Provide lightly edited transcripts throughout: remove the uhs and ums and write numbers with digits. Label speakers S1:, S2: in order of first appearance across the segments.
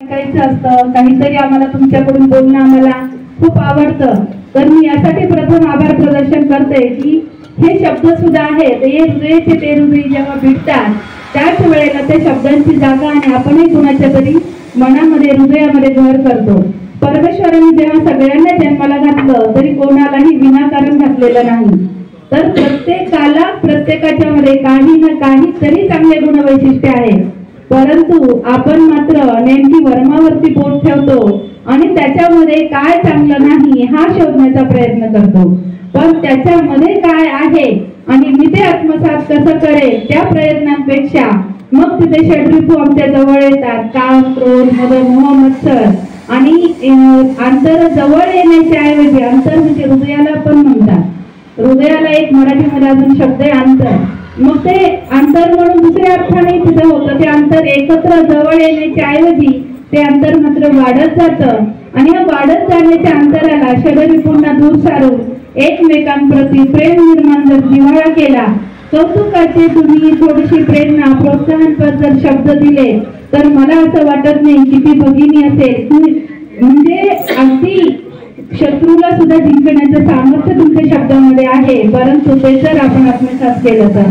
S1: ऐकायचं असतं, काहीतरी आम्हाला तुमच्याकडून बोलणं आम्हाला खूप आवडतं। तर मी यासाठी प्रथम आभार प्रदर्शन करते की हे शब्द सुद्धा आहेत, हे हृदयाचे ते हृदय जेव्हा भेटतात त्याच वेळेला त्या शब्दांची जागा आणि आपणही कुणाच्या तरी मनामध्ये हृदयामध्ये घर करतो। परमेश्वराने जेव्हा सगळ्यांना जन्माला घातलं तरी कोणालाही विनाकारण घातलेलं नाही। तर प्रत्येकाला प्रत्येकाच्या मध्ये काही ना काही तरी चांगले गुण वैशिष्ट्य आहे, परंतु आपण मात्र नेमकी वर्मावरती बोट ठेवतो आणि त्याच्यामध्ये काय चांगलं नाही हा शोधण्याचा प्रयत्न करतो। पण त्याच्यामध्ये काय आहे आणि मी ते आत्मसात कसं करेल त्या प्रयत्नांपेक्षा मग तिथे षड्रिपू आमच्या जवळ येतात, काम, क्रोध, मद, मोह, मत्सर आणि अंतर जवळ येण्याच्या ऐवजी अंतर म्हणजे हृदयाला पण म्हणतात, हृदयाला एक मराठीमध्ये अजून शब्द आहे अंतर। मग ते अंतर म्हणून दुसऱ्या अर्थाने तिथे होतं, ते अंतर एकत्र जवळ येण्याच्या ऐवजी ते अंतर मात्र वाढत जातं आणि या वाढत जाण्याच्या अंतराला षड्रिपूंना दूर सारून एकमेकांप्रती प्रेम निर्माण जर जिव्हाळा केला, कौतुकाचे तुम्ही थोडीशी प्रेरणा प्रोत्साहनपर जर शब्द दिले तर मला असं वाटत नाही की ती भगिनी असेल, म्हणजे अगदी शत्रूला सुद्धा जिंकण्याचं सामर्थ्य तुमच्या शब्दामध्ये आहे, परंतु ते जर आपण आत्मसात केलं तर।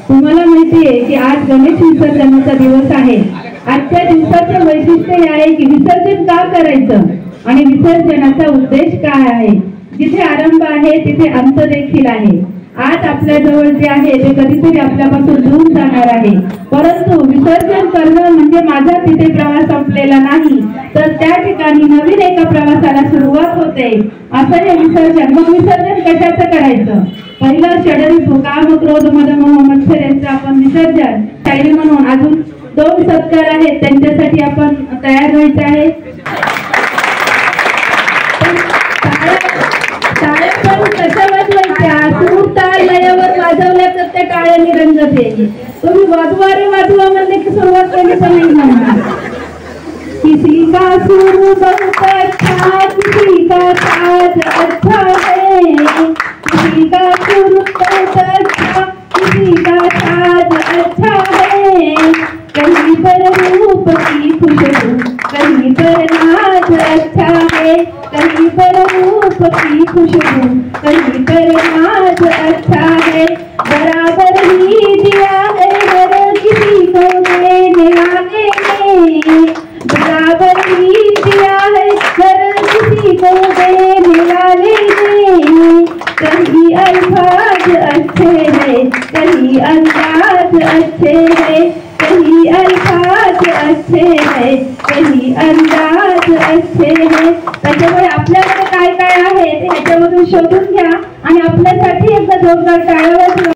S1: तुम्हाला माहितीये की आज गणेश विसर्जनाचा दिवस आहे। आजच्या दिवसाचं वैशिष्ट्य हे आहे की विसर्जन का करायचं आणि विसर्जनाचा उद्देश काय आहे। जिथे आरंभ आहे तिथे अंत देखील आहे। आज आपल्या जवळ जे आहे ते कधीतरी आपल्यापासून दूर जाणार आहे, परंतु विसर्जन करणं म्हणजे माझा तिथे प्रवास संपलेला नाही, तर त्या ठिकाणी नवीन एका प्रवासाला सुरुवात होते असं हे विसर्जन। मग विसर्जन कशाचं करायचं? पहिलं षड्रिपू काम, क्रोध, मद, मोह, मत्सर यांचं आपण विसर्जन शैली म्हणून अजून 2 सत्कार आहेत, त्यांच्यासाठी आपण तयार व्हायचं आहे। कशा वाजवायच्या? सूर ताल लयावर वाजवल्या तर त्या टाळ्यांनी रंगत येईल। तुम्ही वाजवारे वाजवा म्हणले की सुरुवात केली पण नाही म्हणणार। किसी का सूर बहुत अच्छा, किसी का साज अच्छा है, किसी का सूर बहुत अच्छा, किसी का साज अच्छा है। कहीं पर रूप की खुशबू, कहीं पर नाच अच्छा है, कहीं पर रूप की खुशबू, कहीं पर नाच अच्छा है। बराबर ही दिया है हर किसी को देने वाले ने, बराबर ही दिया है हर किसी को देने वाले ने। कहीं अल्फाज अच्छे हैं, कहीं अंदाज अच्छे हैं, कहीं अल्फाज अच्छे हैं, कहीं अंदाज अच्छे हैं। त्याच्यामुळे आपल्याकडे काय काय आहे ते ह्याच्यामधून शोधून घ्या आणि आपल्यासाठी एकदा जोरदार टाळ्या वाजवा।